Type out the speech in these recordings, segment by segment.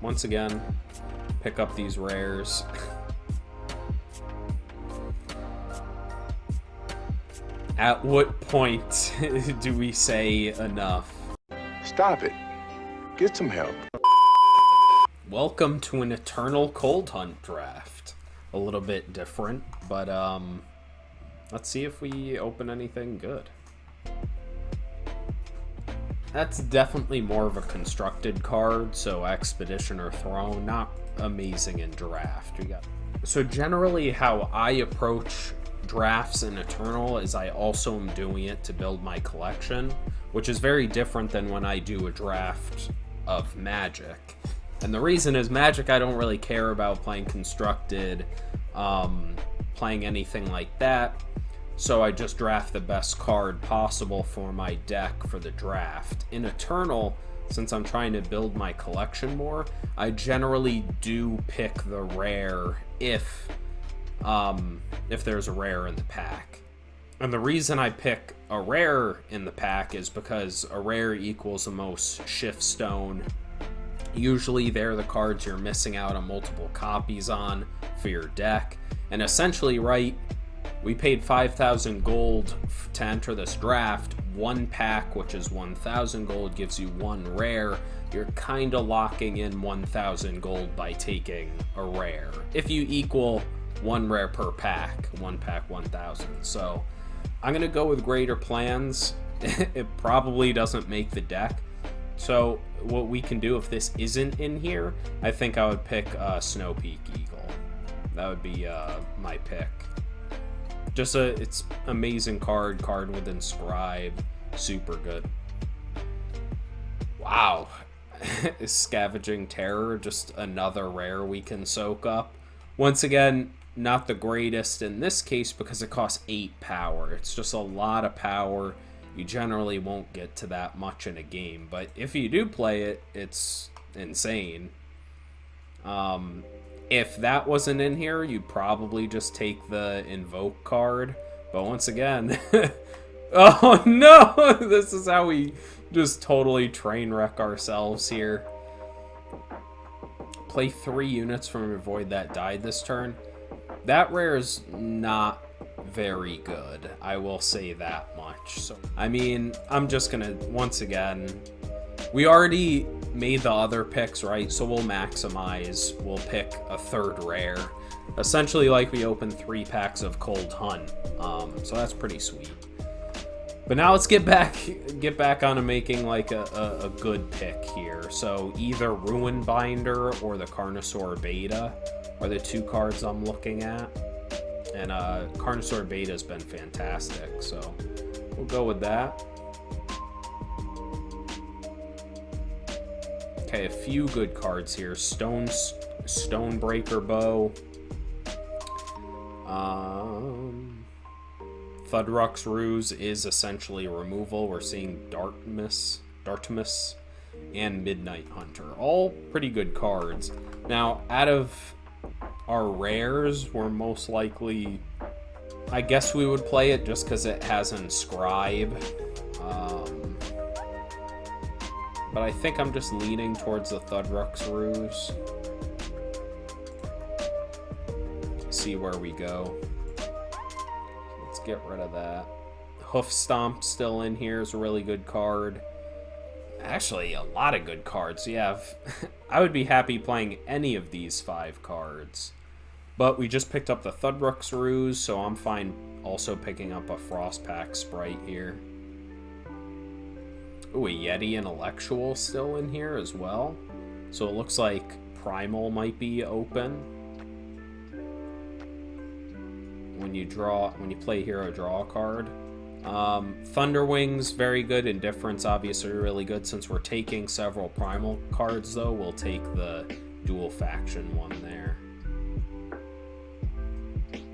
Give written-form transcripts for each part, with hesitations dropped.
once again, pick up these rares. At what point do we say enough? Stop it. Get some help. Welcome to an Eternal Cold Hunt draft. A little bit different, but let's see if we open anything good. That's definitely more of a constructed card, so Expedition or Throne, not amazing in draft. So generally how I approach drafts in Eternal is I also am doing it to build my collection, which is very different than when I do a draft of Magic. And the reason is Magic, I don't really care about playing constructed, playing anything like that. So I just draft the best card possible for my deck for the draft. In Eternal, since I'm trying to build my collection more, I generally do pick the rare if there's a rare in the pack. And the reason I pick a rare in the pack is because a rare equals the most shift stone. Usually they're the cards you're missing out on multiple copies on for your deck. And essentially, right, we paid 5,000 gold to enter this draft. One pack, which is 1,000 gold, gives you one rare. You're kind of locking in 1,000 gold by taking a rare. If you equal one rare per pack, one pack 1,000. So I'm going to go with Greater Plans. It probably doesn't make the deck. So what we can do if this isn't in here, I think I would pick Snowpeak Eagle. That would be my pick. Just it's amazing card with Inscribe, super good. Wow. Scavenging Terror, just another rare we can soak up. Once again, not the greatest in this case because it costs 8 power. It's just a lot of power. You generally won't get to that much in a game, but if you do play it, it's insane. If that wasn't in here, you'd probably just take the Invoke card. But once again, oh no! This is how we just totally train wreck ourselves here. Play 3 units from a Void that died this turn. That rare is not very good, I will say that much. So, I mean, I'm just gonna, once again, we already made the other picks, right? So we'll maximize, we'll pick a third rare. Essentially like we opened 3 packs of Cold Hunt. So that's pretty sweet. But now let's get back on to making like a good pick here. So either Ruin Binder or the Carnosaur Beta are the 2 cards I'm looking at. And Carnosaur Beta has been fantastic, so we'll go with that. Okay, a few good cards here. Stonebreaker Bow. Thudrux Ruse is essentially removal. We're seeing Dartimus, and Midnight Hunter. All pretty good cards. Now, out of our rares, we're most likely, I guess we would play it just because it has Inscribe. But I think I'm just leaning towards the Thudrux Ruse. See where we go. Let's get rid of that. Hoof Stomp still in here is a really good card. Actually, a lot of good cards. Yeah, I would be happy playing any of these 5 cards. But we just picked up the Thudrux Ruse, so I'm fine also picking up a Frostpack Sprite here. Ooh, a Yeti Intellectual still in here as well. So it looks like Primal might be open. When you play hero, draw a card. Thunderwings, very good. Indifference, obviously really good. Since we're taking several Primal cards, though, we'll take the dual faction one there.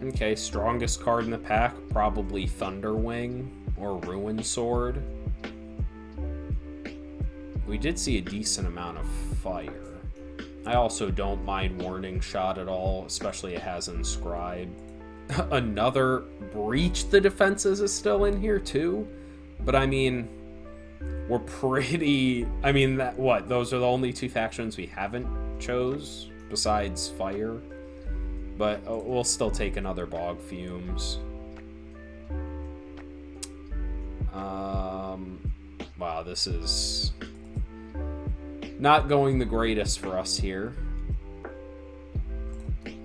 Okay, strongest card in the pack, probably Thunderwing or Ruin Sword. We did see a decent amount of fire. I also don't mind Warning Shot at all, especially it has Inscribe. Another Breach the Defenses is still in here too, but I mean, we're pretty... I mean, those are the only two factions we haven't chose, besides Fire. But we'll still take another Bog Fumes. Wow, this is not going the greatest for us here.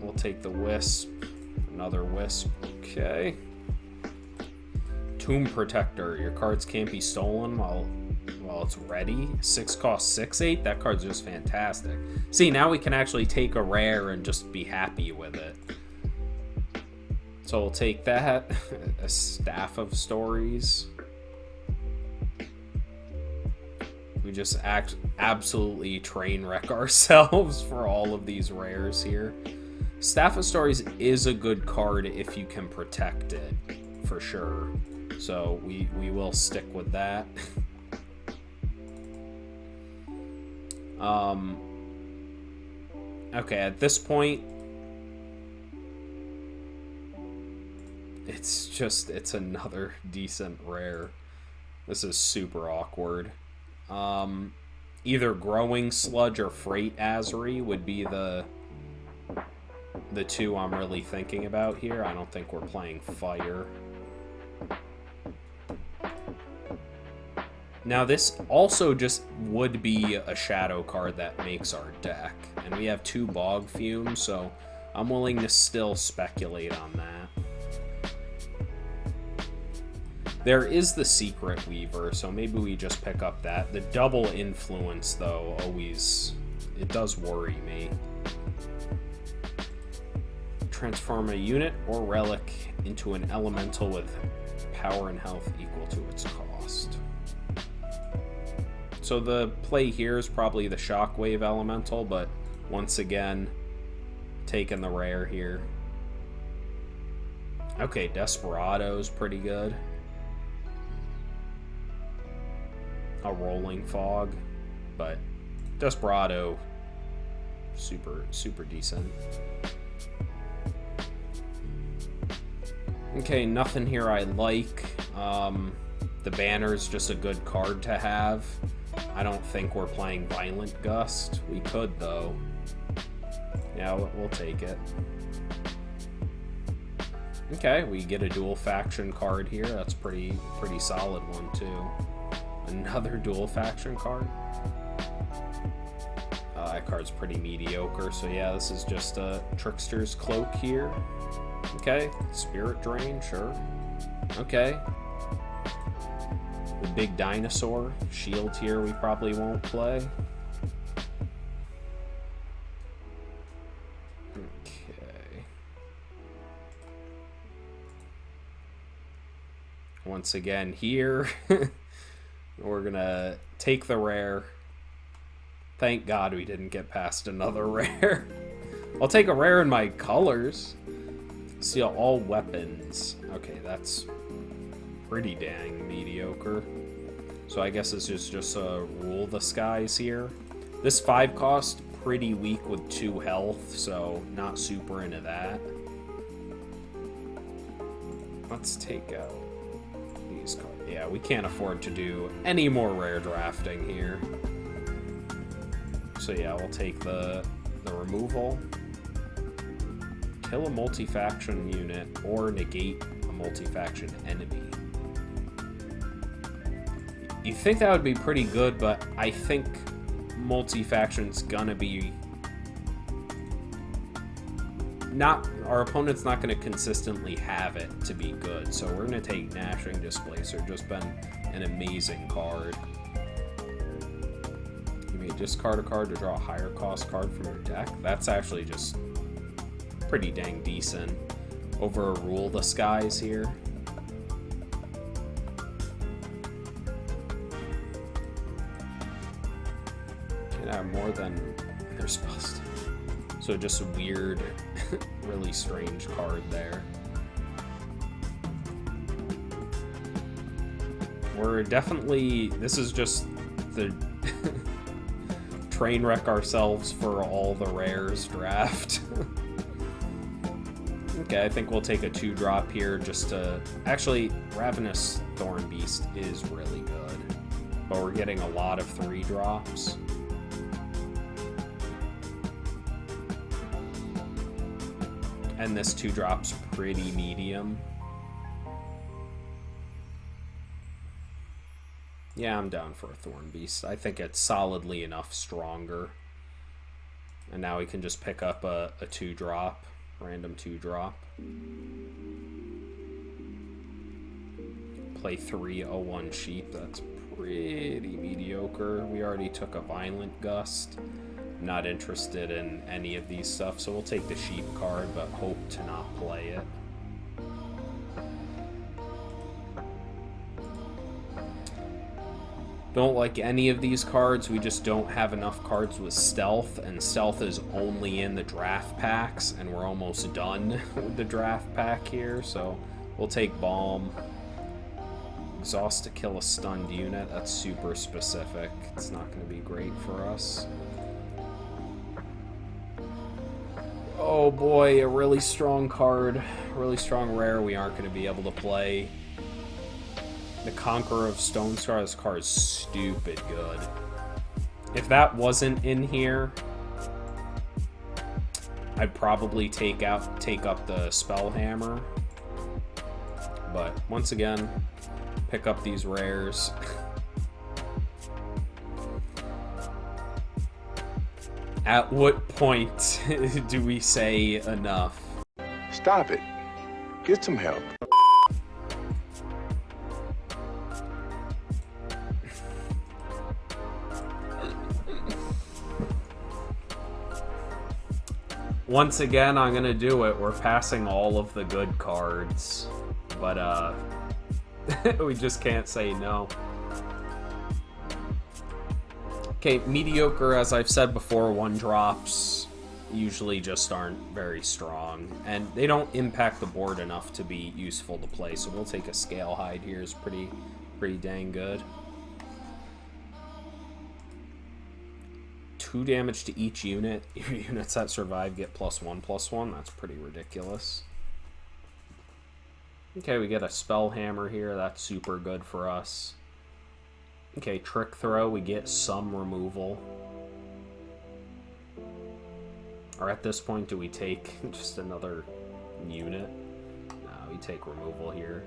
We'll take the Wisp. Another Wisp. Okay. Tomb Protector. Your cards can't be stolen while it's ready. 6 cost 6/8. That card's just fantastic. See, now we can actually take a rare and just be happy with it. So we'll take that. A Staff of Stories. We just absolutely train wreck ourselves for all of these rares here. Staff of Stories is a good card if you can protect it, for sure. So we will stick with that. Okay, at this point, it's another decent rare. This is super awkward. Either Growing Sludge or Freight Azri would be the two I'm really thinking about here. I don't think we're playing Fire. Now this also just would be a shadow card that makes our deck. And we have 2 Bog Fumes, so I'm willing to still speculate on that. There is the Secret Weaver, so maybe we just pick up that. The double influence, though, always... it does worry me. Transform a unit or relic into an elemental with power and health equal to its cost. So the play here is probably the Shockwave Elemental, but once again, taking the rare here. Okay, Desperado's pretty good. A Rolling Fog, but Desperado, super decent. Okay, nothing here I like. The Banner's just a good card to have. I don't think we're playing Violent Gust. We could, though. Yeah, we'll take it. Okay, we get a dual faction card here. That's pretty solid one, too. Another dual faction card. That card's pretty mediocre, so yeah, this is just a Trickster's Cloak here. Okay, Spirit Drain, sure. Okay. The Big Dinosaur. Shield here we probably won't play. Okay. Once again here, we're gonna take the rare. Thank God we didn't get past another rare. I'll take a rare in my colors. Seal all weapons. Okay, that's pretty dang mediocre. So I guess this is just Rule the Skies here. This 5 cost, pretty weak with 2 health, so not super into that. Let's take out these cards. Yeah, we can't afford to do any more rare drafting here. So yeah, we'll take the removal. Kill a multi-faction unit or negate a multi-faction enemy. You think that would be pretty good, but I think multi-faction's gonna be... our opponent's not gonna consistently have it to be good, so we're gonna take Gnashing Displacer. Just been an amazing card. You may discard a card to draw a higher cost card from your deck. That's actually just pretty dang decent. Overrule the Skies here. Can have more than they're supposed to. So just a weird, really strange card there. We're definitely... this is just the train wreck ourselves for all the rares draft. Okay, I think we'll take a 2-drop here just to... actually, Ravenous Thorn Beast is really good. but we're getting a lot of 3 drops. And this 2 drop's pretty medium. Yeah, I'm down for a Thorn Beast. I think it's solidly enough stronger. And now we can just pick up a 2 drop, random 2 drop. Play 301 Sheep. That's pretty mediocre. We already took a Violent Gust. Not interested in any of these stuff, so we'll take the Sheep card, but hope to not play it. Don't like any of these cards. We just don't have enough cards with Stealth, and Stealth is only in the draft packs, and we're almost done with the draft pack here, so we'll take Balm. Exhaust to kill a stunned unit. That's super specific. It's not going to be great for us. Oh boy, a really strong card. Really strong rare we aren't going to be able to play. The Conqueror of Stonescar. This card is stupid good. If that wasn't in here, I'd probably take up the Spellhammer. But once again, pick up these rares. At what point do we say enough? Stop it. Get some help. Once again, I'm gonna do it. We're passing all of the good cards, but we just can't say no. Okay, mediocre, as I've said before, 1 drops usually just aren't very strong, and they don't impact the board enough to be useful to play, so we'll take a Scale Hide here. Is pretty dang good. 2 damage to each unit. Units that survive get +1/+1. That's pretty ridiculous. Okay, we get a Spellhammer here. That's super good for us. Okay, Trick Throw, we get some removal. Or at this point, do we take just another unit? No, we take removal here.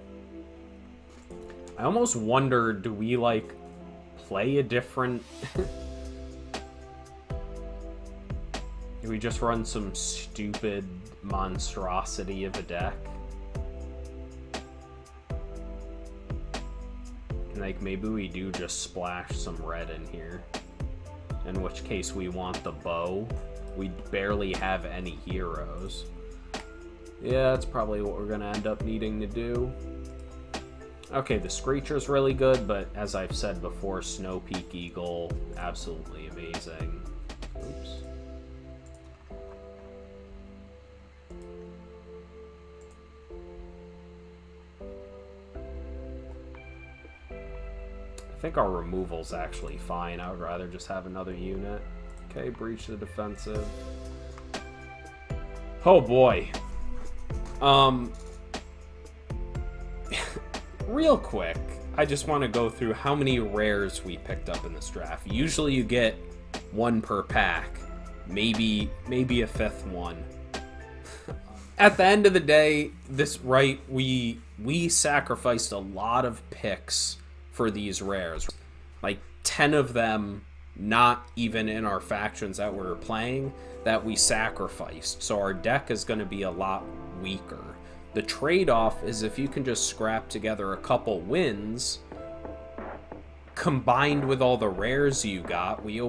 I almost wonder, do we, like, play a different... Do we just run some stupid monstrosity of a deck? Like, maybe we do just splash some red in here. In which case we want the bow. We barely have any heroes. Yeah, that's probably what we're gonna end up needing to do. Okay, the Screecher's really good, but as I've said before, Snow Peak Eagle, absolutely amazing. Oops. I think our removal's actually fine. I would rather just have another unit. Okay, breach the defensive. Oh boy. Real quick, I just want to go through how many rares we picked up in this draft. Usually you get 1 per pack. Maybe a 5th one. At the end of the day, we sacrificed a lot of picks for these rares. Like 10 of them not even in our factions that we're playing that we sacrificed. So our deck is going to be a lot weaker. The trade-off is if you can just scrap together a couple wins combined with all the rares you got. We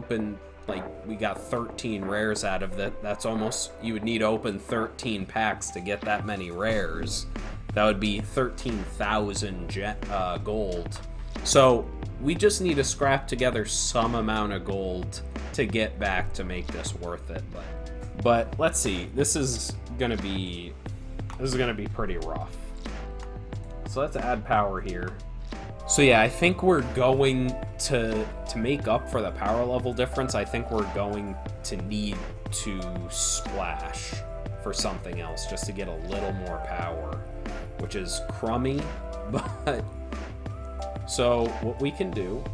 got 13 rares out of that. That's almost, you would need to open 13 packs to get that many rares. That would be 13,000 gold. So we just need to scrap together some amount of gold to get back to make this worth it. But let's see. This is gonna be pretty rough. So let's add power here. So yeah, I think we're going to make up for the power level difference. I think we're going to need to splash for something else just to get a little more power, which is crummy, but so what we can do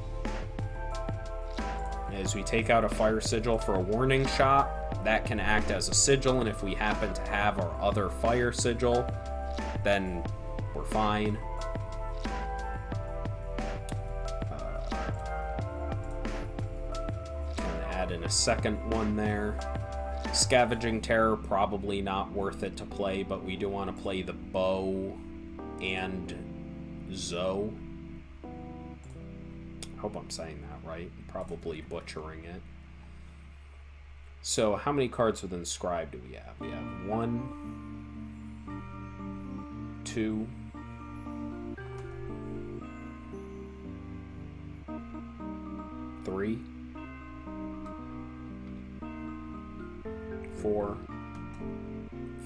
is we take out a fire sigil for a warning shot. That can act as a sigil, and if we happen to have our other fire sigil, then we're fine. Can add in a second one there. Scavenging Terror, probably not worth it to play, but we do want to play the bow and Zoe. I hope I'm saying that right. Probably butchering it. So how many cards with Inscribe do we have? We have 1, 2, 3, 4,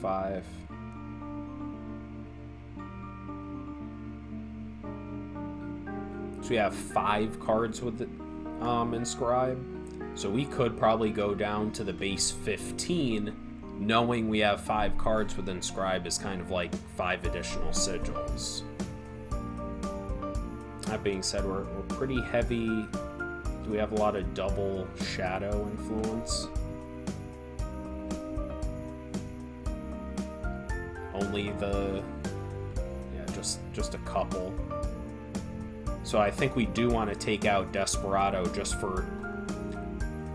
5, 6. We have 5 cards with Inscribe. So we could probably go down to the base 15, knowing we have 5 cards with Inscribe is kind of like 5 additional sigils. That being said, we're pretty heavy. Do we have a lot of double shadow influence? Only just a couple. So I think we do want to take out Desperado just for...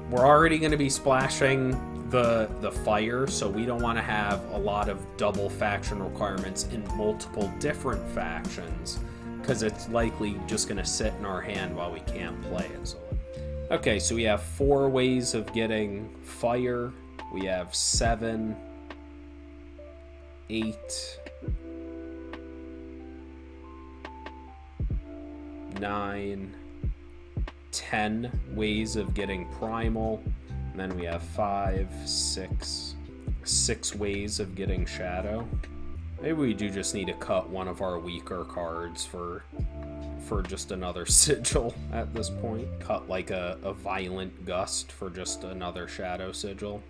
We're already going to be splashing the fire, so we don't want to have a lot of double faction requirements in multiple different factions, because it's likely just going to sit in our hand while we can't play it. So, okay, so we have 4 ways of getting fire. We have 7, 8, 9, 10 ways of getting primal, and then we have 5, 6 ways of getting shadow. Maybe we do just need to cut one of our weaker cards for just another sigil at this point. Cut like a Violent Gust for just another shadow sigil.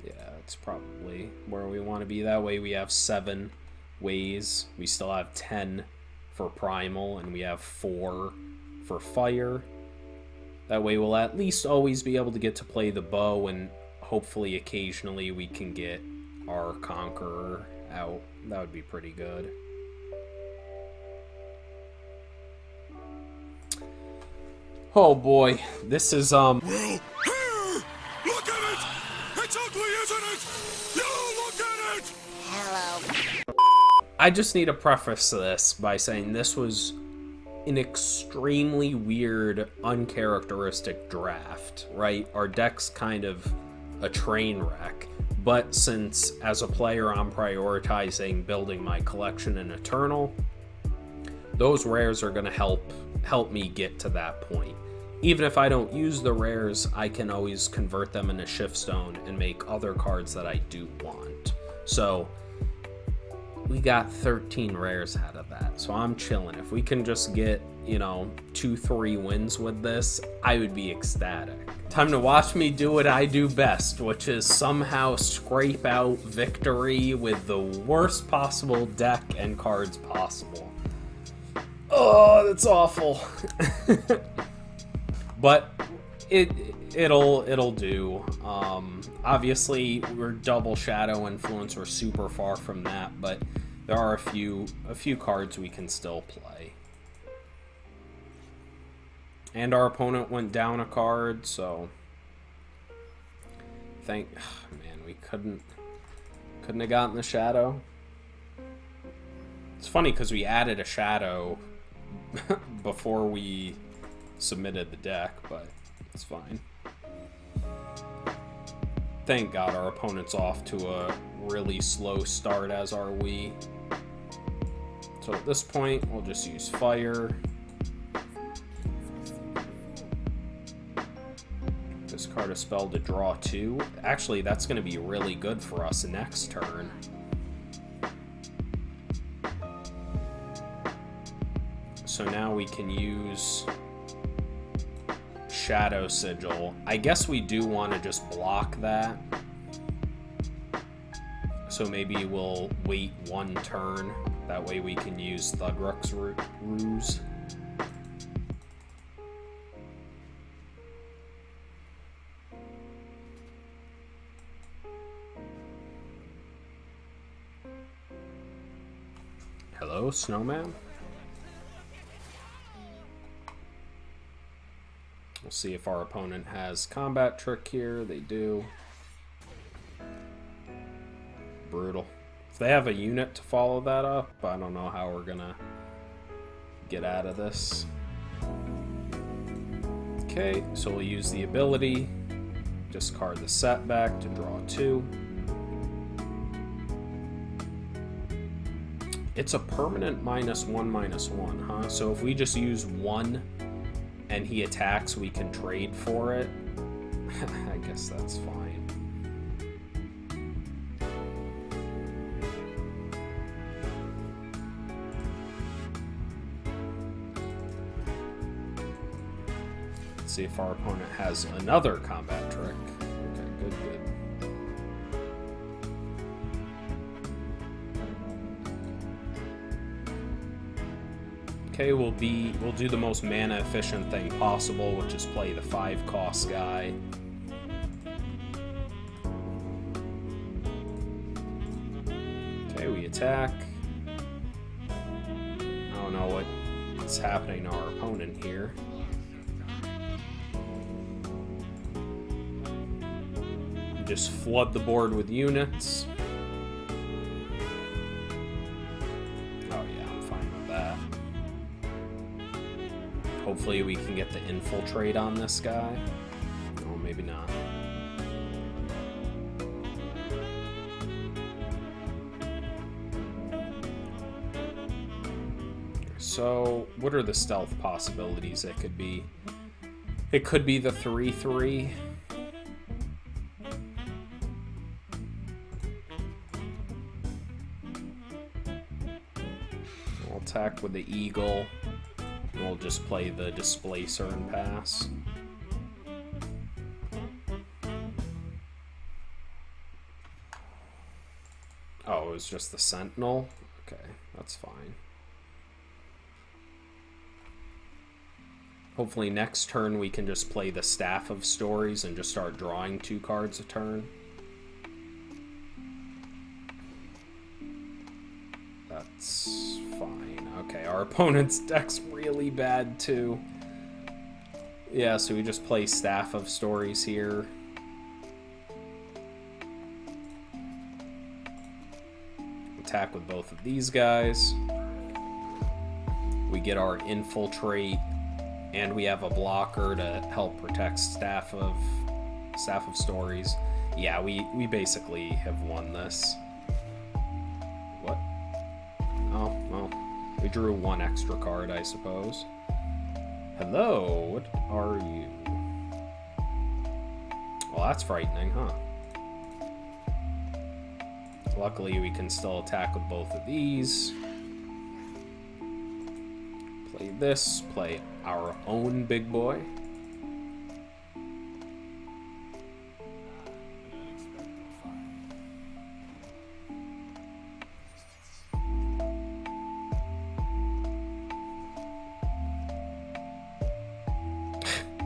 Yeah, it's probably where we want to be. That way we have 7 ways. We still have 10 for primal, and we have 4 for fire. That way we'll at least always be able to get to play the bow, and hopefully occasionally we can get our Conqueror out. That would be pretty good. Oh boy, this is Well, here! Look at it! It's ugly, isn't it? You look at it! Hello. I just need to preface this by saying this was an extremely weird, uncharacteristic draft, right? Our deck's kind of a train wreck, but since as a player I'm prioritizing building my collection in Eternal, those rares are going to help me get to that point. Even if I don't use the rares, I can always convert them into Shiftstone and make other cards that I do want. So we got 13 rares out of that, so I'm chilling. If we can just get, 2-3 wins with this, I would be ecstatic. Time to watch me do what I do best, which is somehow scrape out victory with the worst possible deck and cards possible. Oh, that's awful. But it'll do. Obviously, we're double shadow influence. We're super far from that, but there are a few cards we can still play. And our opponent went down a card, so man, we couldn't have gotten the shadow. It's funny because we added a shadow before we submitted the deck, but it's fine. Thank God our opponent's off to a really slow start, as are we. So at this point, we'll just use fire. Discard a spell to draw 2. Actually, that's going to be really good for us next turn. So now we can use Shadow Sigil. I guess we do want to just block that. So maybe we'll wait 1 turn. That way we can use Thudruk's Ruse. Hello, Snowman? We'll see if our opponent has combat trick here. They do. Brutal. If they have a unit to follow that up, I don't know how we're gonna get out of this. Okay, so we'll use the ability. Discard the setback to draw 2. It's a permanent -1/-1, huh? So if we just use 1 and he attacks, we can trade for it. I guess that's fine. Let's see if our opponent has another combat trick. Okay, good. Okay, we'll do the most mana efficient thing possible, which is play the 5-cost guy. Okay, we attack. I don't know what's happening to our opponent here. Just flood the board with units. Hopefully we can get the infiltrate on this guy. Oh, maybe not. So, what are the stealth possibilities it could be? It could be the 3/3. We'll attack with the eagle. We'll just play the displacer and pass. Oh, it was just the sentinel? Okay, that's fine. Hopefully next turn we can just play the Staff of Stories and just start drawing 2 cards a turn. That's fine. Okay, our opponent's deck's really bad too. Yeah, so we just play Staff of Stories here. Attack with both of these guys. We get our infiltrate, and we have a blocker to help protect Staff of Stories. Yeah, we basically have won this. What? Oh, well, we drew 1 extra card, I suppose. Hello, what are you? Well, that's frightening, huh? Luckily, we can still attack with both of these. Play this, play our own big boy.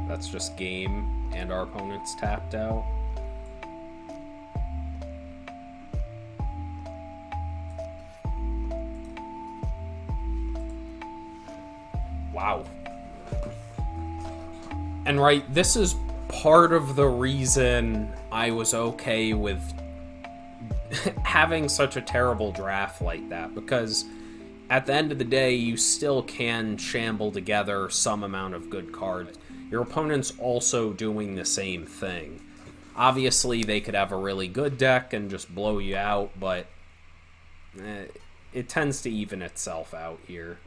That's just game, and our opponent's tapped out. Wow. And right, this is part of the reason I was okay with having such a terrible draft like that, because at the end of the day, you still can shamble together some amount of good cards. Your opponent's also doing the same thing. Obviously, they could have a really good deck and just blow you out, but it tends to even itself out here.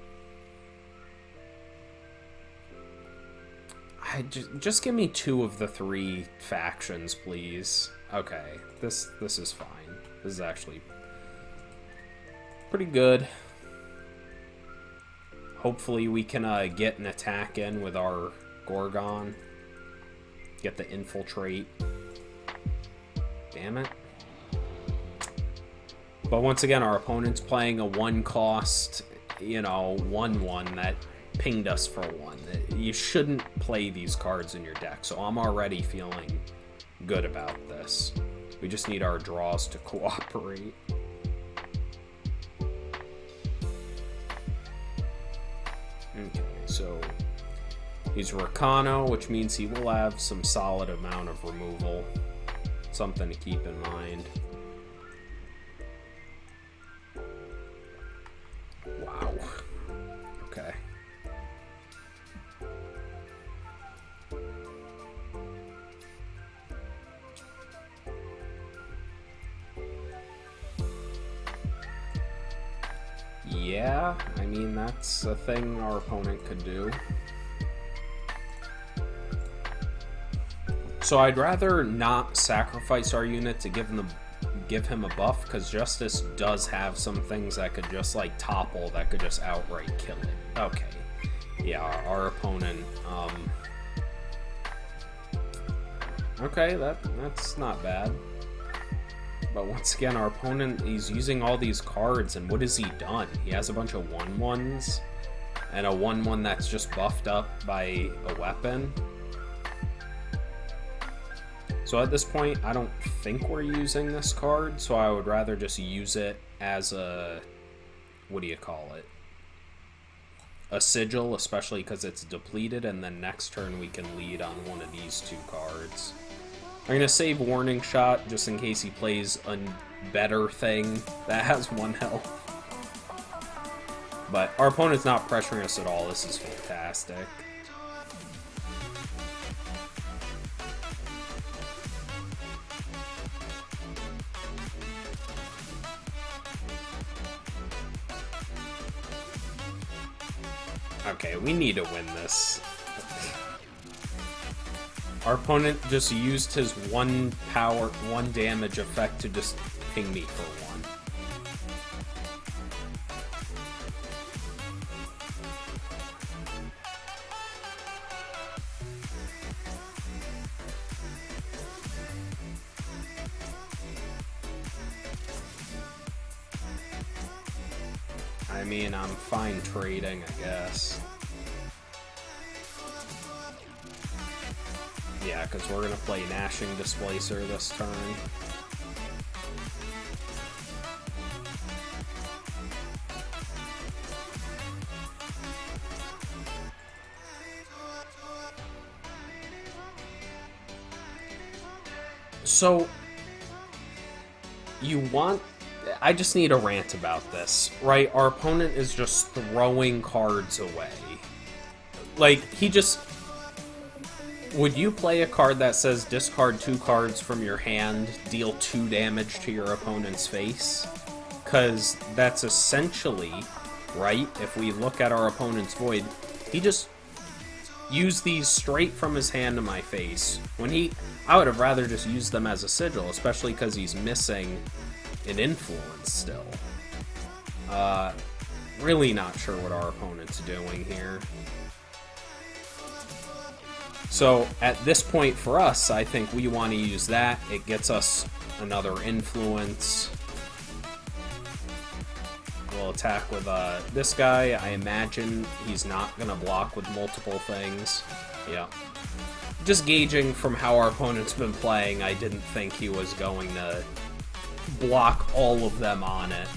Just give me 2 of the 3 factions, please. Okay, this is fine. This is actually pretty good. Hopefully we can get an attack in with our Gorgon. Get the infiltrate. Damn it. But once again, our opponent's playing a 1-cost, 1/1 that pinged us for 1. You shouldn't play these cards in your deck, so I'm already feeling good about this. We just need our draws to cooperate. Okay, so he's Rakano, which means he will have some solid amount of removal. Something to keep in mind. Wow. Okay. Yeah, I mean, that's a thing our opponent could do. So I'd rather not sacrifice our unit to give him a buff, because Justice does have some things that could just, like, topple, that could just outright kill it. Okay. Yeah, our opponent, okay, that's not bad. But once again, our opponent, he's using all these cards, and what has he done? He has a bunch of 1/1s, and a 1/1 that's just buffed up by a weapon. So at this point, I don't think we're using this card, so I would rather just use it as a, what do you call it? A sigil, especially because it's depleted, and then next turn we can lead on one of these two cards. I'm going to save Warning Shot just in case he plays a better thing that has 1 health. But our opponent's not pressuring us at all. This is fantastic. Okay, we need to win this. Our opponent just used his 1 damage effect to just ping me for 1. I mean, I'm fine trading, I guess. Yeah, because we're going to play Gnashing Displacer this turn. So, you want... I just need a rant about this, right? Our opponent is just throwing cards away. Like, he just... Would you play a card that says discard 2 cards from your hand, deal 2 damage to your opponent's face? Because that's essentially, right? If we look at our opponent's Void, he just used these straight from his hand to my face. I would have rather just used them as a sigil, especially because he's missing an influence still. Really not sure what our opponent's doing here. So, at this point for us, I think we want to use that. It gets us another influence. We'll attack with this guy. I imagine he's not going to block with multiple things. Yeah. Just gauging from how our opponent's been playing, I didn't think he was going to block all of them on it.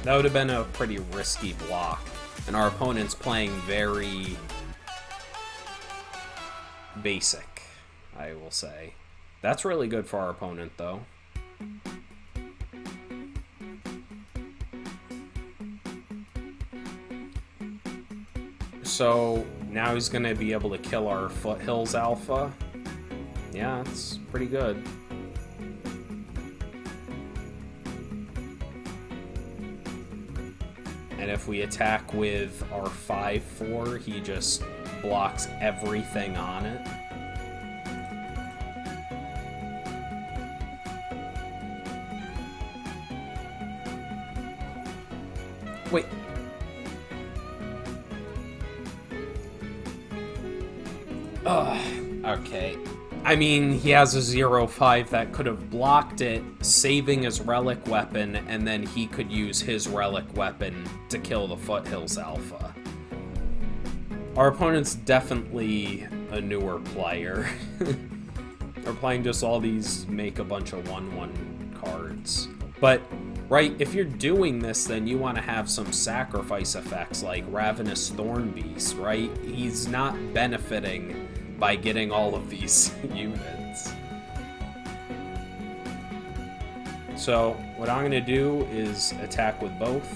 That would have been a pretty risky block. And our opponent's playing very basic, I will say. That's really good for our opponent, though. So now he's going to be able to kill our Foothills Alpha. Yeah, it's pretty good. And if we attack with our 5/4, he just blocks everything on it. Wait. Okay. I mean, he has a 0/5 that could have blocked it, saving his relic weapon, and then he could use his relic weapon to kill the Foothills Alpha. Our opponent's definitely a newer player. They're playing just all these make a bunch of 1/1 cards. But right? If you're doing this, then you want to have some sacrifice effects like Ravenous Thorn Beast, right? He's not benefiting by getting all of these units. So what I'm going to do is attack with both.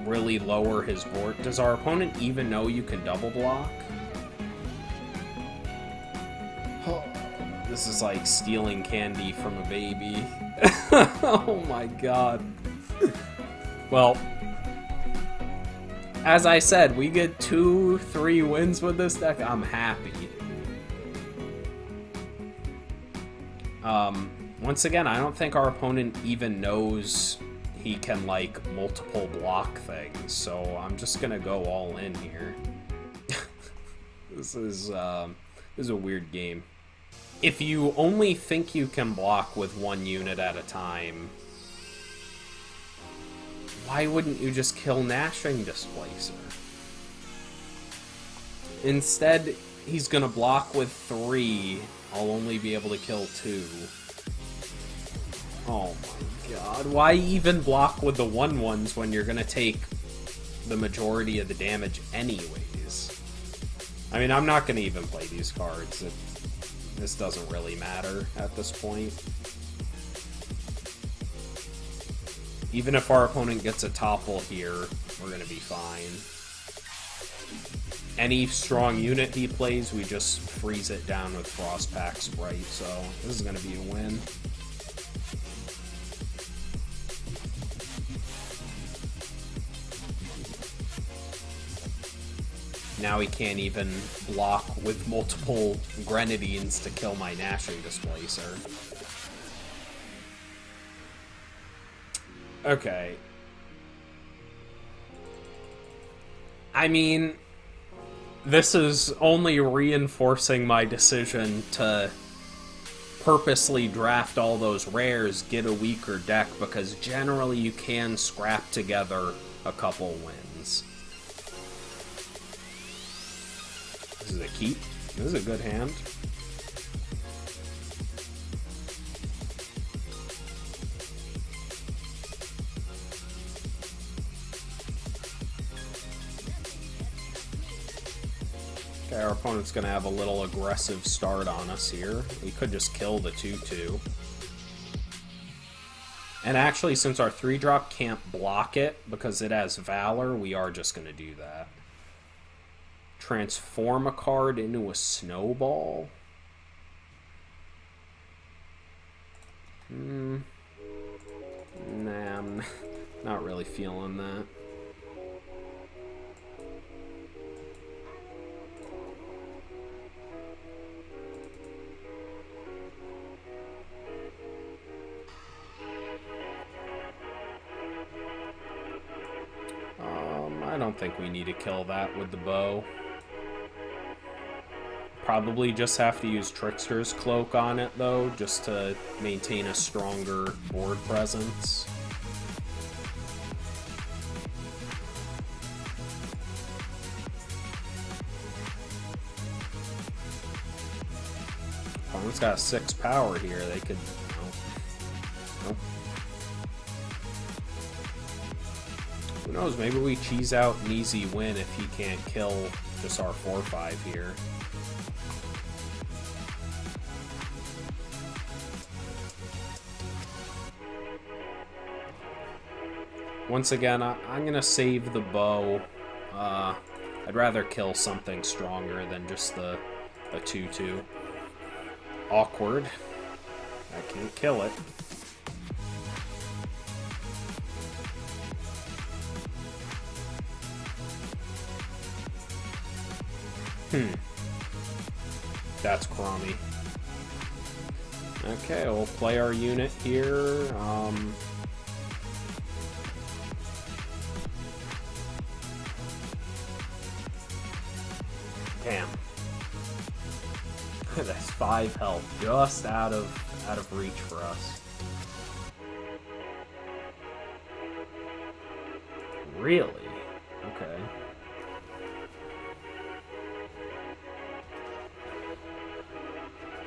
Really lower his board. Does our opponent even know you can double block? Oh, this is like stealing candy from a baby. Oh my god. Well, as I said, we get 2-3 wins with this deck. I'm happy. Once again, I don't think our opponent even knows he can, like, multiple block things, so I'm just gonna go all in here. This is a weird game. If you only think you can block with one unit at a time, why wouldn't you just kill Gnashing Displacer? Instead, he's gonna block with 3. I'll only be able to kill 2. Oh my god. Why even block with the 1/1s when you're gonna take the majority of the damage anyways? I mean, I'm not gonna even play these cards. This doesn't really matter at this point. Even if our opponent gets a topple here, we're gonna be fine. Any strong unit he plays, we just freeze it down with Frostpack Sprite, so this is gonna be a win. Now he can't even block with multiple Grenadines to kill my Gnashing Displacer. Okay. I mean, this is only reinforcing my decision to purposely draft all those rares, get a weaker deck, because generally you can scrap together a couple wins. This is a keep. This is a good hand. Okay, our opponent's going to have a little aggressive start on us here. We could just kill the 2/2. And actually, since our 3-drop can't block it because it has Valor, we are just going to do that. Transform a card into a snowball? Nah, I'm not really feeling that. I don't think we need to kill that with the bow. Probably just have to use Trickster's Cloak on it, though, just to maintain a stronger board presence. Opponent's got 6 power here. They could... Nope. Who knows? Maybe we cheese out an easy win if he can't kill just our 4/5 here. Once again, I'm going to save the bow. I'd rather kill something stronger than just a 2/2. Awkward. I can't kill it. That's crummy. Okay, we'll play our unit here. Damn. That's 5 health, just out of reach for us. Really? Okay.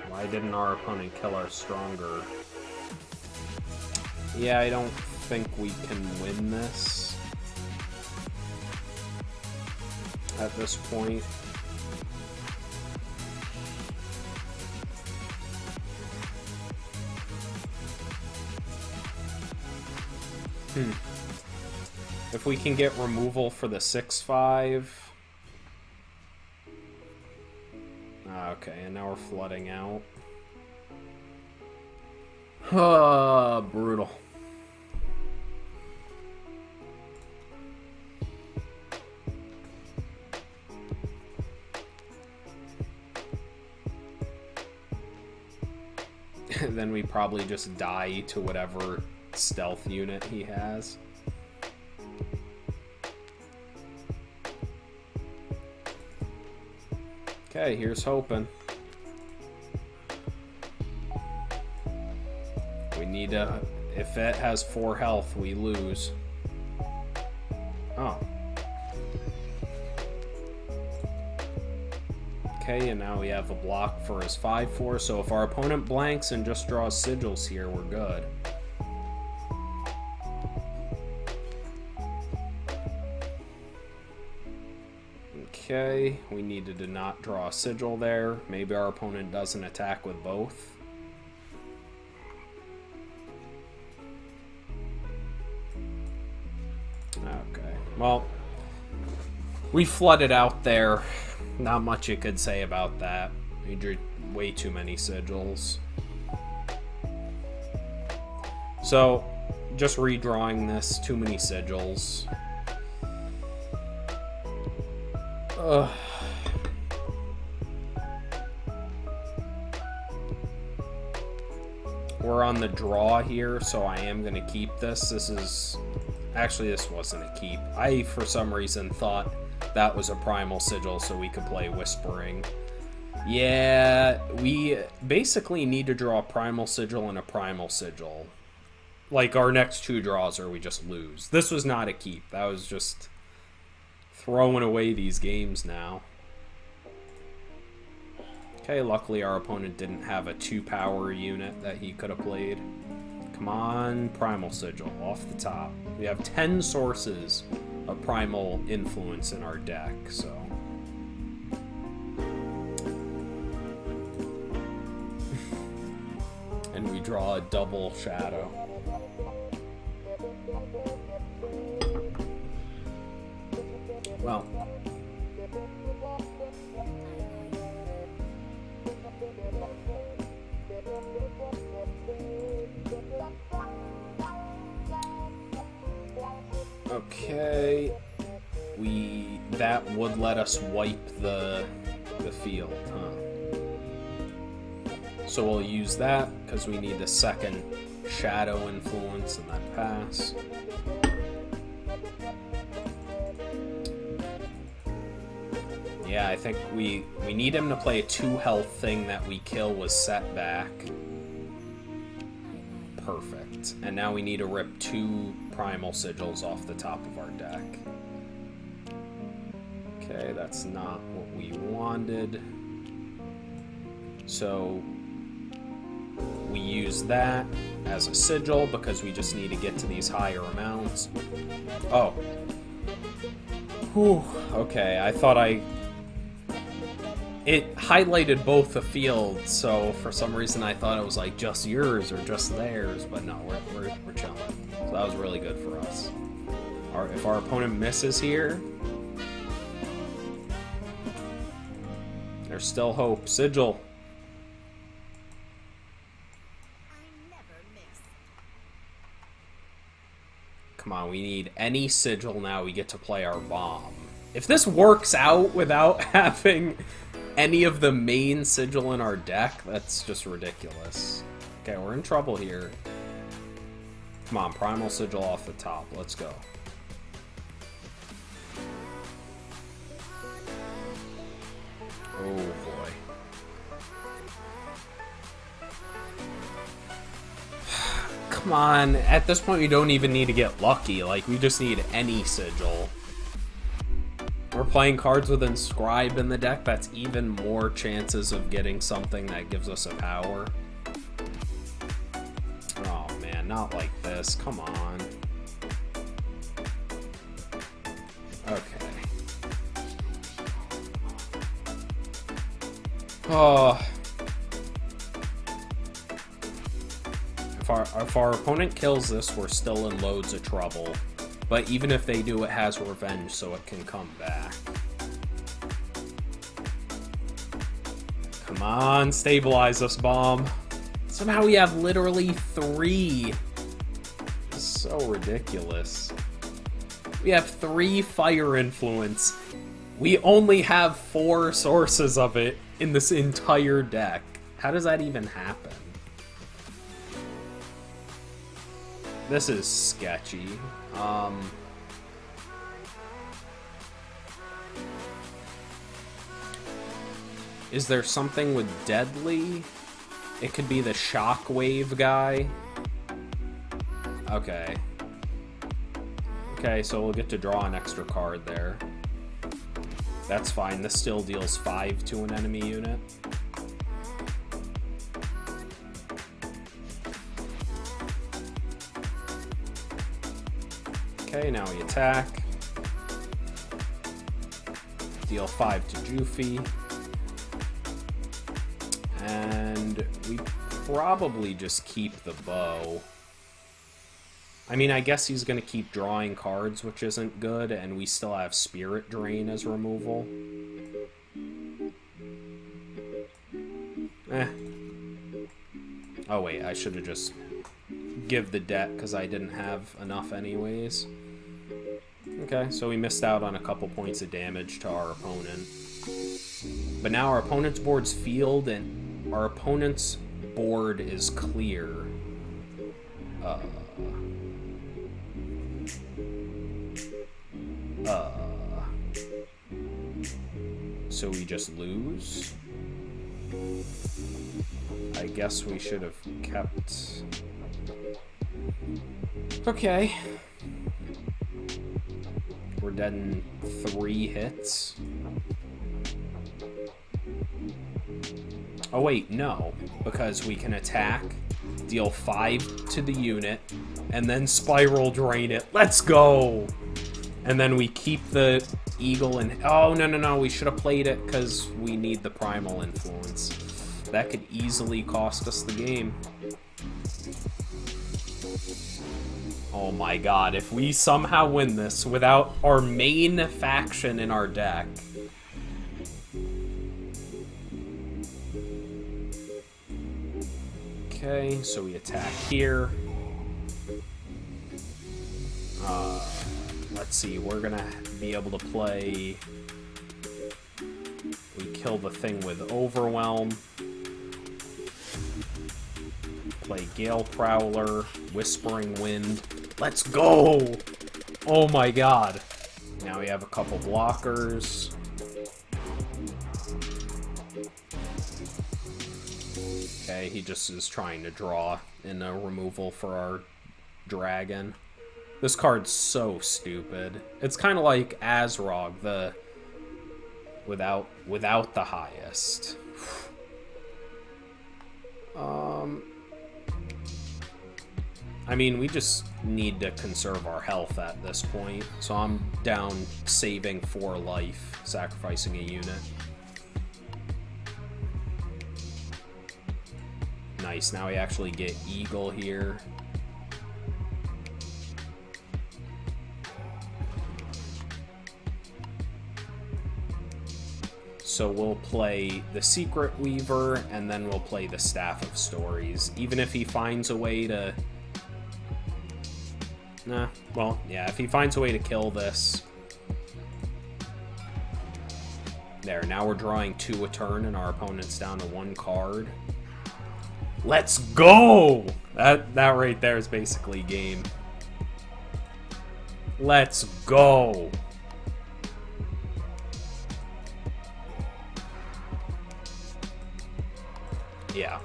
Why didn't our opponent kill our stronger Yeah, I don't think we can win this at this point. If we can get removal for the 6/5. Okay, and now we're flooding out. Brutal. Then we probably just die to whatever stealth unit he has. Okay, here's hoping. We need to... If it has 4 health, we lose. Oh. Okay, and now we have a block for his 5/4, so if our opponent blanks and just draws sigils here, we're good. Okay, we needed to not draw a sigil there. Maybe our opponent doesn't attack with both. Okay, well, we flooded out there. Not much you could say about that. We drew way too many sigils. So, just redrawing this, too many sigils. We're on the draw here, so I am going to keep this. This is... Actually, this wasn't a keep. I, for some reason, thought that was a primal sigil so we could play Whispering. Yeah, we basically need to draw a primal sigil and a primal sigil. Like, our next 2 draws or we just lose. This was not a keep. That was just throwing away these games now. Okay, luckily our opponent didn't have a 2-power unit that he could have played. Come on, primal sigil off the top. We have 10 sources of primal influence in our deck, so... And we draw a double shadow. Well... Okay, that would let us wipe the field, huh? So we'll use that because we need a second shadow influence in that pass. Yeah, I think we need him to play a 2-health thing that we kill with setback. Perfect. And now we need to rip 2 primal sigils off the top of our deck. Okay, that's not what we wanted. So we use that as a sigil because we just need to get to these higher amounts. Oh. Whew. Okay, I thought it highlighted both the fields, so for some reason I thought it was like just yours or just theirs, but no, we're chilling. So that was really good for us. If our opponent misses here, there's still hope. Sigil. Come on, we need any sigil now. We get to play our bomb. If this works out without having any of the main sigil in our deck, that's just ridiculous. Okay, we're in trouble here. Come on, primal sigil off the top. Let's go. Oh boy. Come on, at this point we don't even need to get lucky. Like, we just need any sigil. We're playing cards with Inscribe in the deck. That's even more chances of getting something that gives us a power. Oh man, not like this. Come on. Okay. Oh. If our opponent kills this, we're still in loads of trouble. But even if they do, it has revenge, so it can come back. Come on, stabilize us, bomb. Somehow we have literally 3. This is so ridiculous. We have 3 fire influence. We only have 4 sources of it in this entire deck. How does that even happen? This is sketchy. Is there something with deadly? It could be the shockwave guy. Okay. Okay, so we'll get to draw an extra card there. That's fine. This still deals 5 to an enemy unit. Okay, now we attack. Deal 5 to Jufi. And we probably just keep the bow. I mean, I guess he's going to keep drawing cards, which isn't good, and we still have Spirit Drain as removal. Oh wait, I should have just give the deck because I didn't have enough anyways. Okay, so we missed out on a couple points of damage to our opponent. But now our opponent's board's field and our opponent's board is clear. So we just lose? I guess we should have kept... Okay. We're dead in 3 hits. Oh wait, no. Because we can attack, deal 5 to the unit, and then Spiral Drain it. Let's go! And then we keep the Eagle and... Oh, no, we should have played it because we need the Primal Influence. That could easily cost us the game. Oh my god, if we somehow win this without our main faction in our deck... Okay, so we attack here. Let's see, we're gonna be able to play... We kill the thing with Overwhelm. Play Gale Prowler, Whispering Wind. Let's go! Oh my god. Now we have a couple blockers. Okay, he just is trying to draw in a removal for our dragon. This card's so stupid. It's kind of like Azrog, the without the highest. I mean, we just need to conserve our health at this point. So I'm down saving 4 life, sacrificing a unit. Nice, now we actually get Eagle here. So we'll play the Secret Weaver, and then we'll play the Staff of Stories. Even if he finds a way to... Nah, well, yeah, if he finds a way to kill this... There, now we're drawing 2 a turn, and our opponent's down to 1 card. Let's go! That right there is basically game. Let's go! Yeah.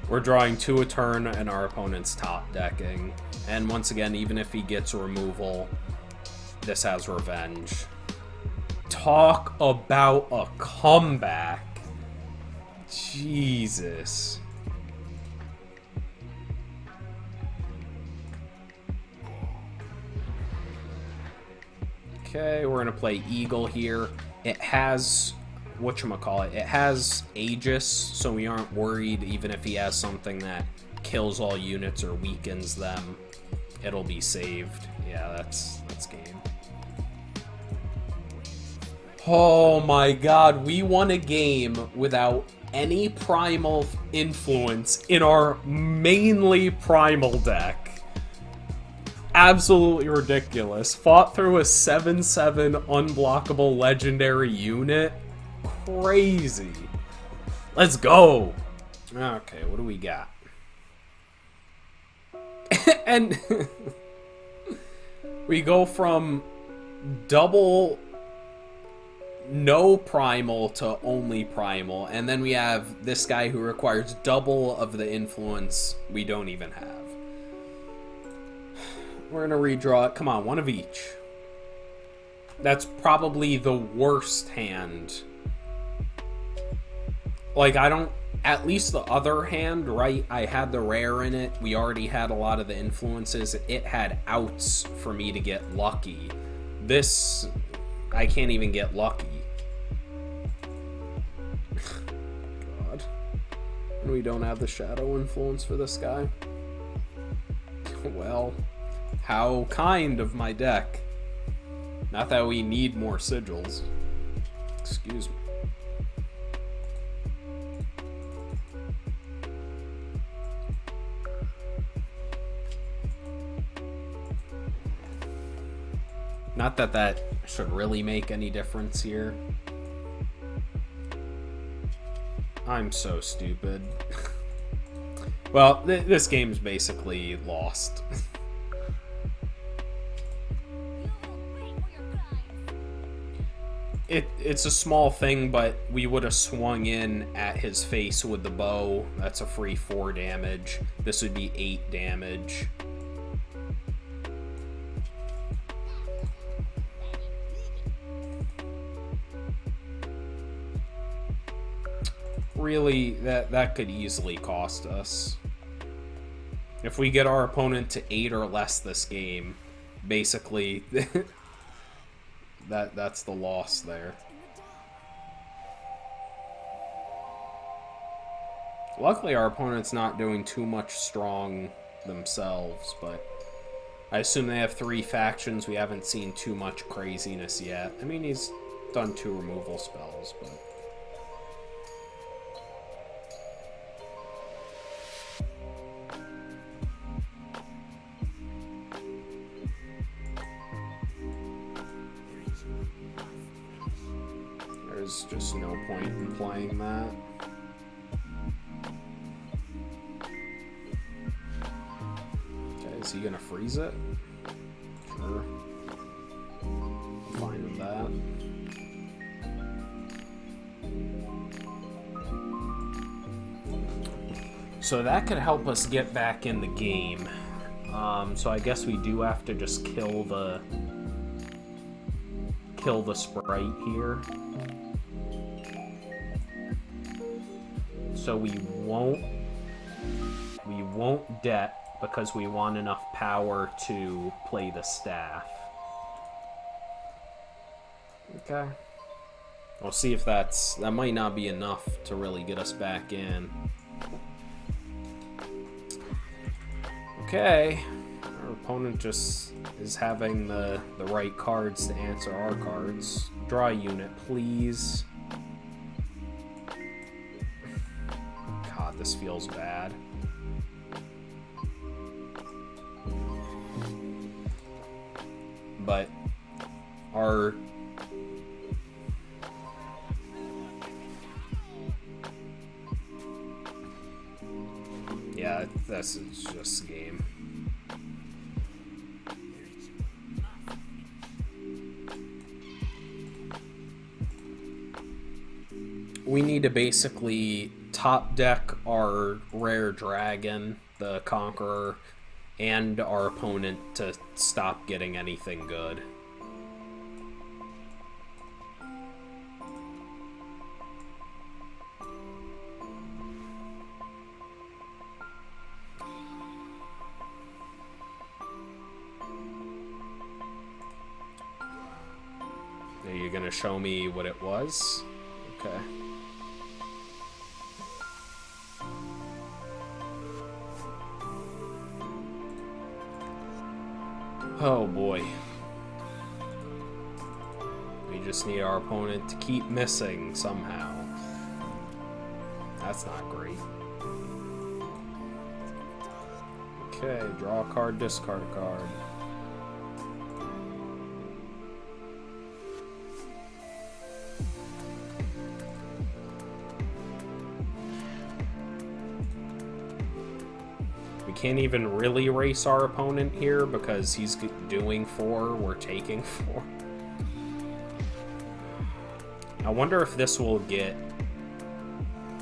We're drawing 2 a turn and our opponent's top decking. And once again, even if he gets removal, this has revenge. Talk about a comeback. Jesus. Okay, we're gonna play Eagle here. It has, whatchamacallit, it has Aegis, so we aren't worried even if he has something that kills all units or weakens them. It'll be saved. Yeah, that's game. Oh my god, we won a game without any primal influence in our mainly primal deck. Absolutely ridiculous. Fought through a 7/7 unblockable legendary unit. Crazy. Let's go. Okay, what do we got? And we go from double no primal to only primal, and then we have this guy who requires double of the influence we don't even have. We're gonna redraw it. Come on, one of each. That's probably the worst hand. Like, I don't... At least the other hand, right? I had the rare in it. We already had a lot of the influences. It had outs for me to get lucky. This... I can't even get lucky. God. And we don't have the shadow influence for this guy. Well, how kind of my deck. Not that we need more sigils. Excuse me. Not that that should really make any difference here. I'm so stupid. Well, this game's basically lost. It's a small thing, but we would have swung in at his face with the bow. That's a free 4 damage. This would be 8 damage. Really, that could easily cost us. If we get our opponent to 8 or less this game, basically, that's the loss there. Luckily, our opponent's not doing too much strong themselves, but I assume they have 3 factions. We haven't seen too much craziness yet. I mean, he's done 2 removal spells, but... There's just no point in playing that. Okay, is he gonna freeze it? Sure. I'm fine with that. So that could help us get back in the game. So I guess we do have to just kill the sprite here. So we won't debt because we want enough power to play the staff. Okay. We'll see if that might not be enough to really get us back in. Okay. Our opponent just is having the right cards to answer our cards. Draw a unit, please. God, this feels bad. But our... Yeah, this is just game. We need to basically top deck our rare dragon, the Conqueror, and our opponent to stop getting anything good. gonna show me what it was? Okay. Oh boy. We just need our opponent to keep missing somehow. That's not great. Okay, draw a card, discard a card. We can't even really race our opponent here because he's doing 4, we're taking 4. I wonder if this will get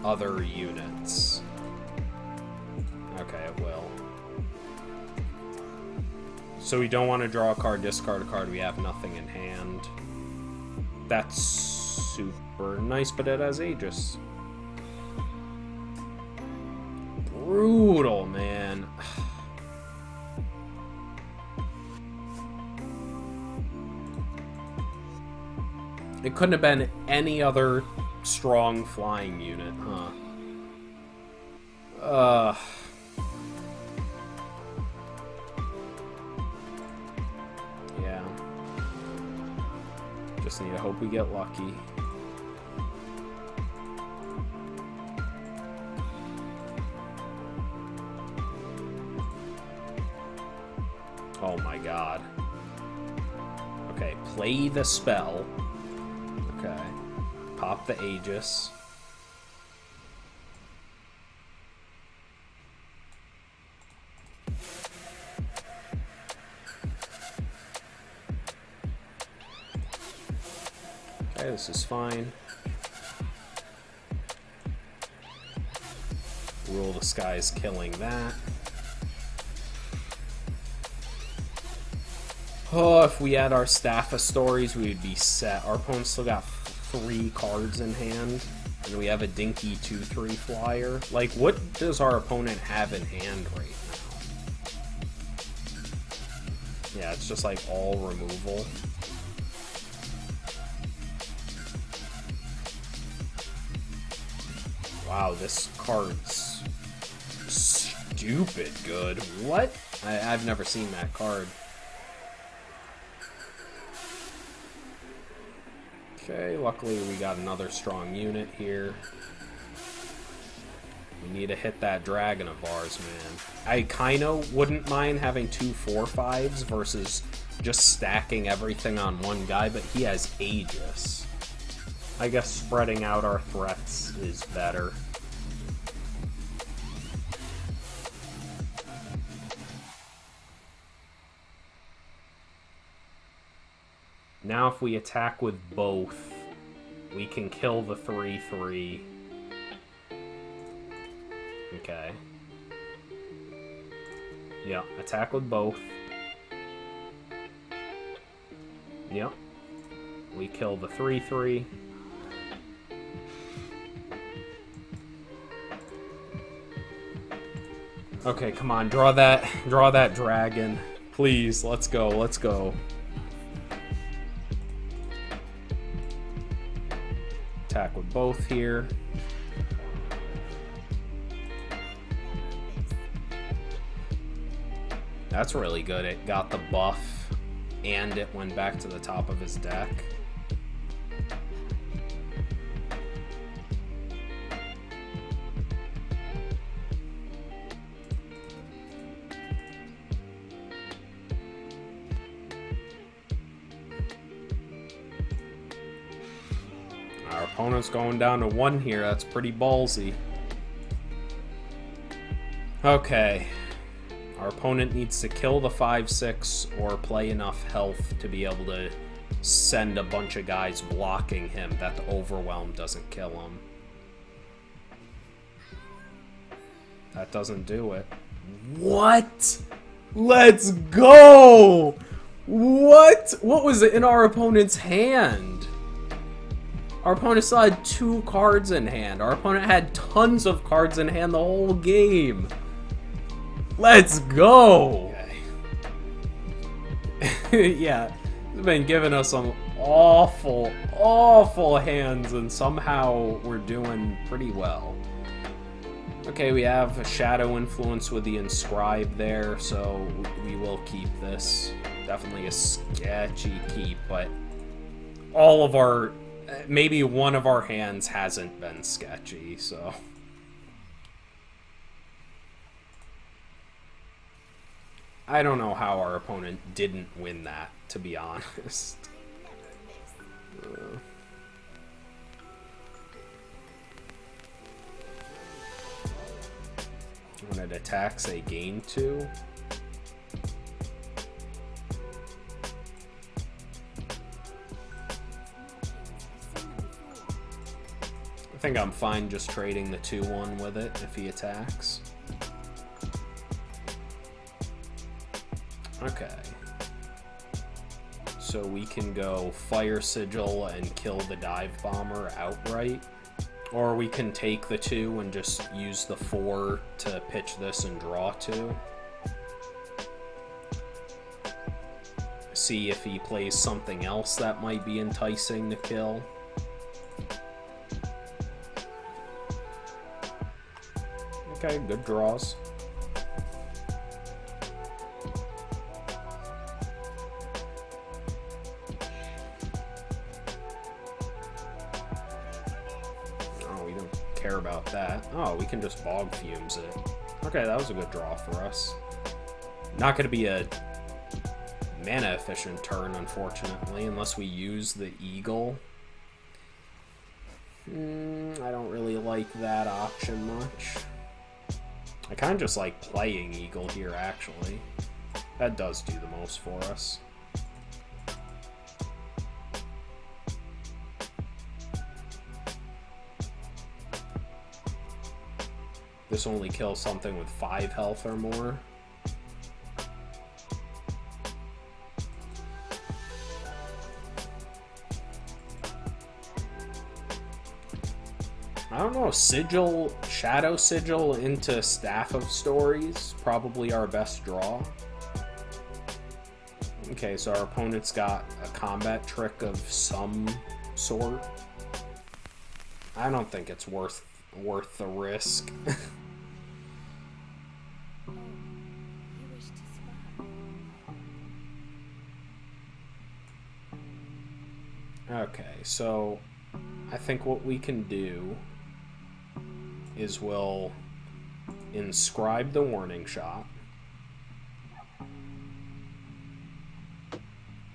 other units. Okay, it will. So we don't want to draw a card, discard a card, we have nothing in hand. That's super nice, but it has Aegis. Brutal, man. It couldn't have been any other strong flying unit, huh? Yeah. Just need to hope we get lucky. Oh my god. Okay, play the spell. Okay. Pop the Aegis. Okay, this is fine. Rule of the Sky's killing that. Oh, if we had our Staff of Stories, we would be set. Our opponent's still got 3 cards in hand, and we have a dinky 2/3 flyer. Like, what does our opponent have in hand right now? Yeah, it's just like all removal. Wow, this card's stupid good. What? I've never seen that card. Okay, luckily we got another strong unit here. We need to hit that dragon of ours, man. I kinda wouldn't mind having 2 4/5s versus just stacking everything on one guy, but he has Aegis. I guess spreading out our threats is better. Now if we attack with both, we can kill the 3/3. Okay. Yeah, attack with both. Yep. We kill the 3/3. Okay, come on, draw that dragon. Please, let's go, let's go. Attack with both here. That's really good. It got the buff and it went back to the top of his deck. Our opponent's going down to 1 here. That's pretty ballsy. Okay. Our opponent needs to kill the 5/6 or play enough health to be able to send a bunch of guys blocking him that the overwhelm doesn't kill him. That doesn't do it. What? Let's go! What? What was in our opponent's hand? Our opponent still had 2 cards in hand. Our opponent had tons of cards in hand the whole game. Let's go! Okay. Yeah, it's been giving us awful, awful hands, and somehow we're doing pretty well. Okay, we have a shadow influence with the inscribe there, so we will keep this. Definitely a sketchy keep, but all of our... maybe one of our hands hasn't been sketchy, so... I don't know how our opponent didn't win that, to be honest. When it attacks, they gain 2. I think I'm fine just trading the 2-1 with it if he attacks. Okay. So we can go Fire Sigil and kill the Dive Bomber outright. Or we can take the 2 and just use the 4 to pitch this and draw 2. See if he plays something else that might be enticing to kill. Okay, good draws. Care about that. Oh, we can just Bog Fumes it. Okay, that was a good draw for us. Not going to be a mana efficient turn, unfortunately, unless we use the Eagle. I don't really like that option much. I kind of just like playing Eagle here, actually. That does do the most for us. This only kills something with 5 health or more. I don't know, Sigil, Shadow Sigil into Staff of Stories, probably our best draw. Okay, so our opponent's got a combat trick of some sort. I don't think it's worth the risk. Okay, so I think what we can do is we'll inscribe the Warning Shot,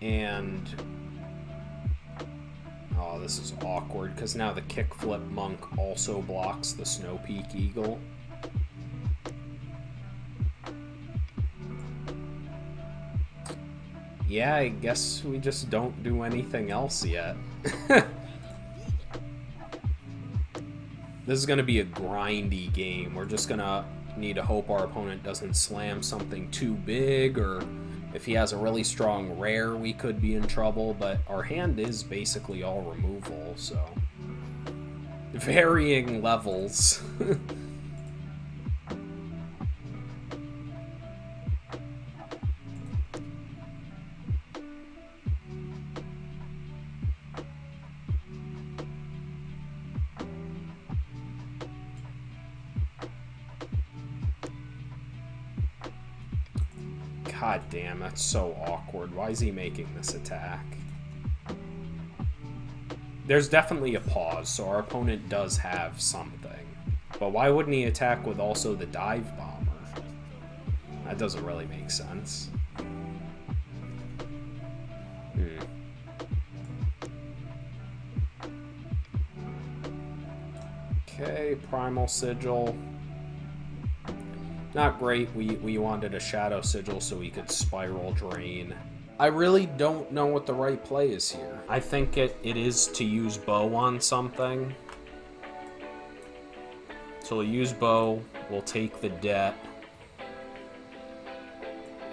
and oh, this is awkward because now the Kickflip Monk also blocks the Snow Peak Eagle. Yeah, I guess we just don't do anything else yet. This is going to be a grindy game. We're just going to need to hope our opponent doesn't slam something too big, or if he has a really strong rare, we could be in trouble, but our hand is basically all removal, so... varying levels. God damn, that's so awkward. Why is he making this attack? There's definitely a pause, so our opponent does have something. But why wouldn't he attack with also the Dive Bomber? That doesn't really make sense. Okay, Primal Sigil. Not great. We wanted a Shadow Sigil so we could Spiral Drain. I really don't know what the right play is here. I think it is to use Bow on something. So we'll use Bow, we'll take the debt,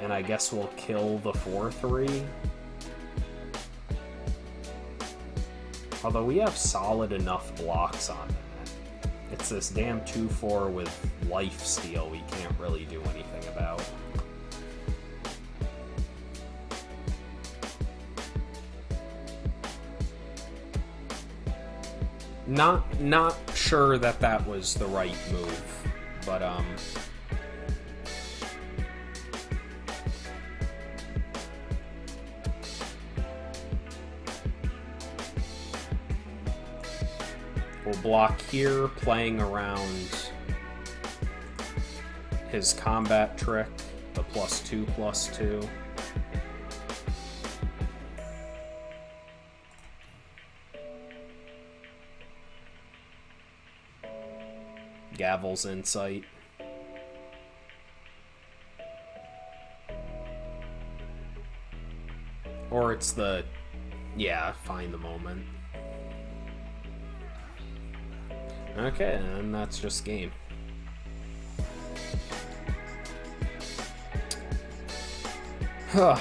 and I guess we'll kill the 4/3. Although we have solid enough blocks on that. It's this damn 2/4 with Lifesteal we can't really do anything about. Not sure that that was the right move, but we'll block here, playing around his combat trick, the +2/+2. Gavel's Insight. Or it's the... yeah, find the moment. Okay, and that's just game. Well...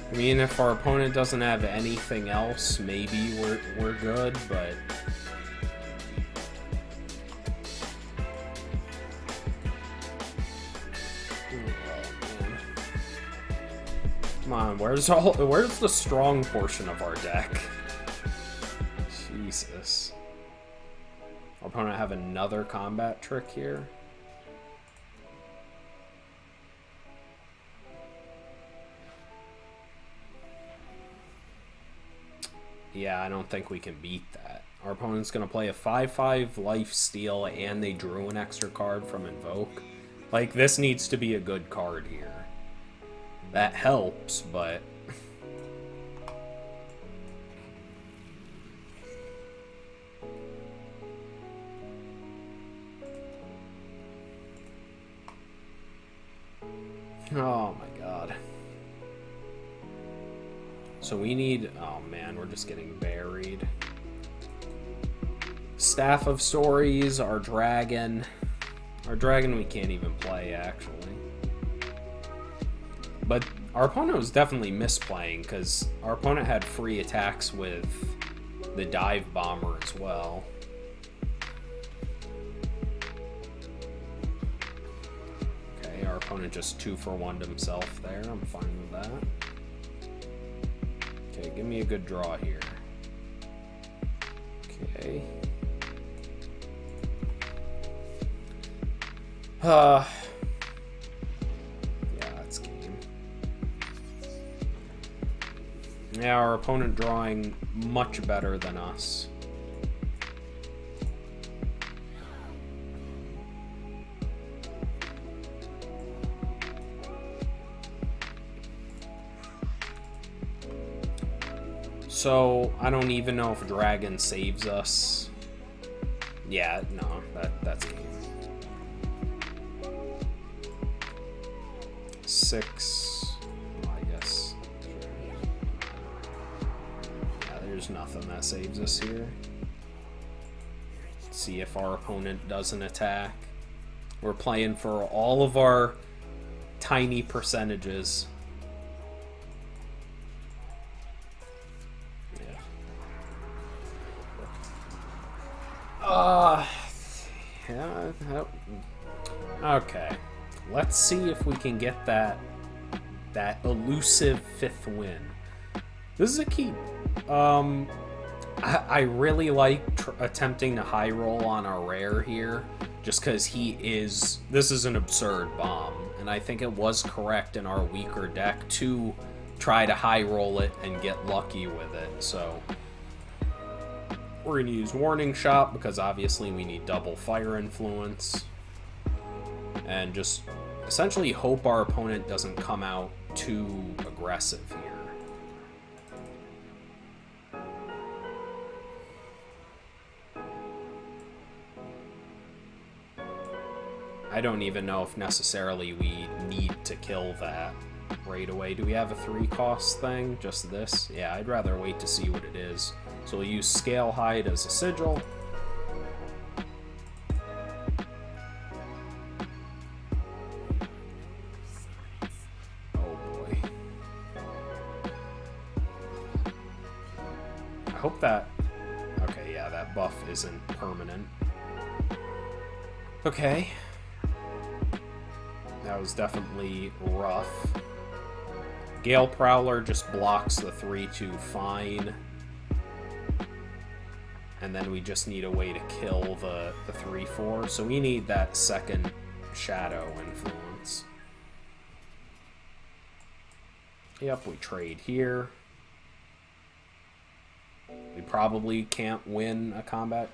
I mean, if our opponent doesn't have anything else, maybe we're good, but... oh, man. Come on, where's the strong portion of our deck? Jesus. Our opponent have another combat trick here? Yeah, I don't think we can beat that. Our opponent's going to play a 5/5 life steal, and they drew an extra card from Invoke. Like, this needs to be a good card here. That helps, but... oh my god. So we need... oh man, we're just getting buried. Staff of Stories, our dragon. Our dragon we can't even play, actually. But our opponent was definitely misplaying, because our opponent had free attacks with the Dive Bomber as well. Okay, our opponent just 2-for-1'd himself there. I'm fine with that. Okay, give me a good draw here. Okay. Yeah, that's game. Yeah, our opponent drawing much better than us. So, I don't even know if Dragon saves us. Yeah, no, that's game. 6, well, I guess. Yeah, there's nothing that saves us here. Let's see if our opponent doesn't attack. We're playing for all of our tiny percentages. Yeah. Okay. Let's see if we can get that elusive 5th win. This is a keep. I really like attempting to high roll on our rare here, just because this is an absurd bomb, and I think it was correct in our weaker deck to try to high roll it and get lucky with it. So we're going to use Warning Shot because obviously we need double Fire Influence. And just essentially hope our opponent doesn't come out too aggressive here. I don't even know if necessarily we need to kill that right away. Do we have a 3-cost thing? Just this? Yeah, I'd rather wait to see what it is. So we'll use Scale Hide as a sigil. Oh boy. hope that... Okay, yeah, that buff isn't permanent. Okay. That was definitely rough. Gale Prowler just blocks the 3-2 fine. And then we just need a way to kill the 3-4. So we need that second Shadow influence. Yep, we trade here. We probably can't win a combat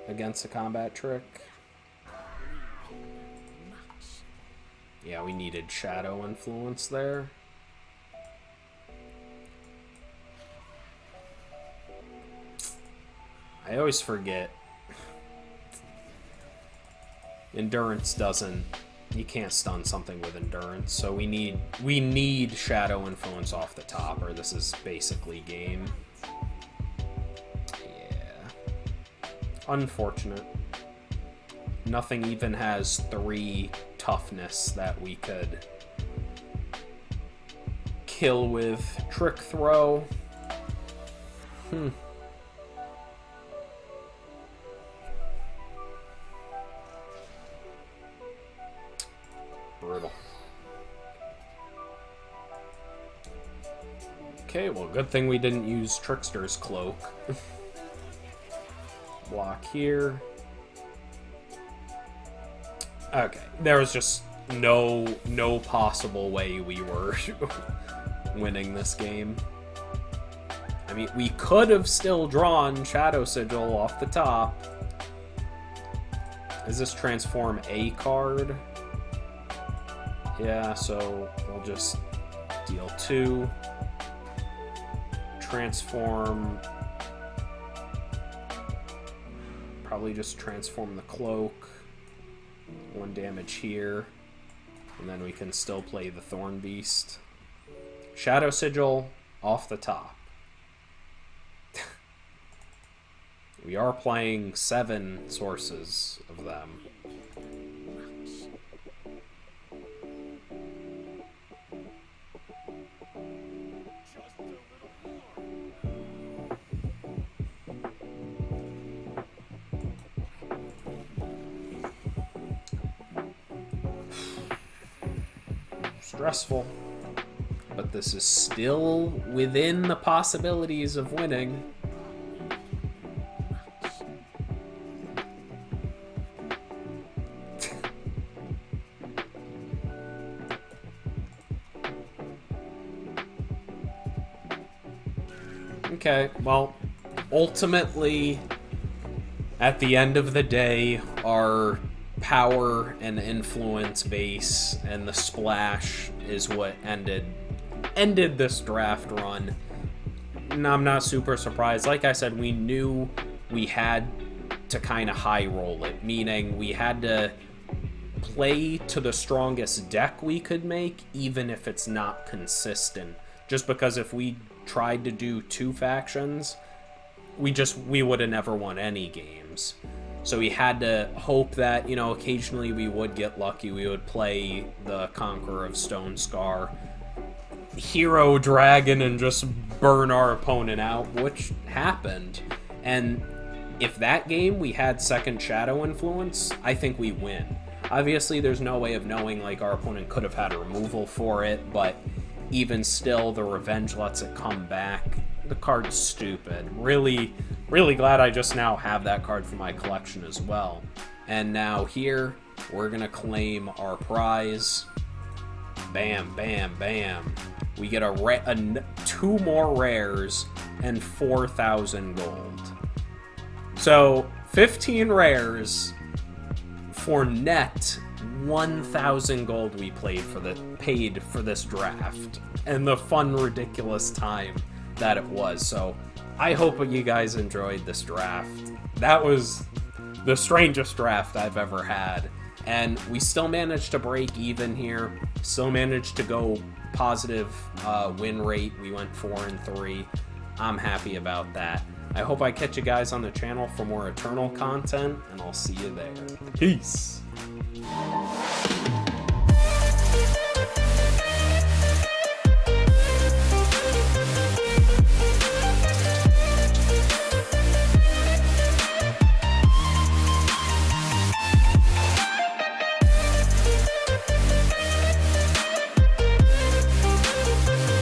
against a combat trick. Yeah, we needed Shadow influence there. I always forget. Endurance doesn't... You can't stun something with endurance, so we need Shadow influence off the top, or this is basically game. Yeah. Unfortunate. Nothing even has 3 toughness that we could kill with Trick Throw. Brutal. Okay, well, good thing we didn't use Trickster's Cloak. Block here. Okay, there was just no possible way we were winning this game. I mean, we could have still drawn Shadow Sigil off the top. Is this transform a card? Yeah, so we'll just deal 2. Transform. Probably just transform the Cloak. 1 damage here. And then we can still play the Thorn Beast. Shadow Sigil off the top. We are playing 7 sources of them. Stressful, but this is still within the possibilities of winning. Okay, well, ultimately, at the end of the day, our power and influence base and the splash is what ended this draft run. And I'm not super surprised. Like I said, we knew we had to kind of high roll it, meaning we had to play to the strongest deck we could make, even if it's not consistent. Just because if we tried to do 2 factions, we would have never won any games. So we had to hope that, you know, occasionally we would get lucky. We would play the Conqueror of Stonescar hero dragon and just burn our opponent out, which happened. And if that game we had second Shadow influence, I think we win. Obviously, there's no way of knowing, like, our opponent could have had a removal for it, but even still, the Revenge lets it come back. The card's stupid. Really glad I just now have that card for my collection as well. And now here, we're gonna claim our prize. Bam, bam, bam. We get 2 more rares and 4,000 gold. So 15 rares for net 1,000 gold we paid for this draft, and the fun, ridiculous time that it was. So I hope you guys enjoyed this draft. That was the strangest draft I've ever had, and we still managed to break even here. Still managed to go positive win rate. We went 4-3. I'm happy about that. I hope I catch you guys on the channel for more Eternal content, and I'll see you there. Peace.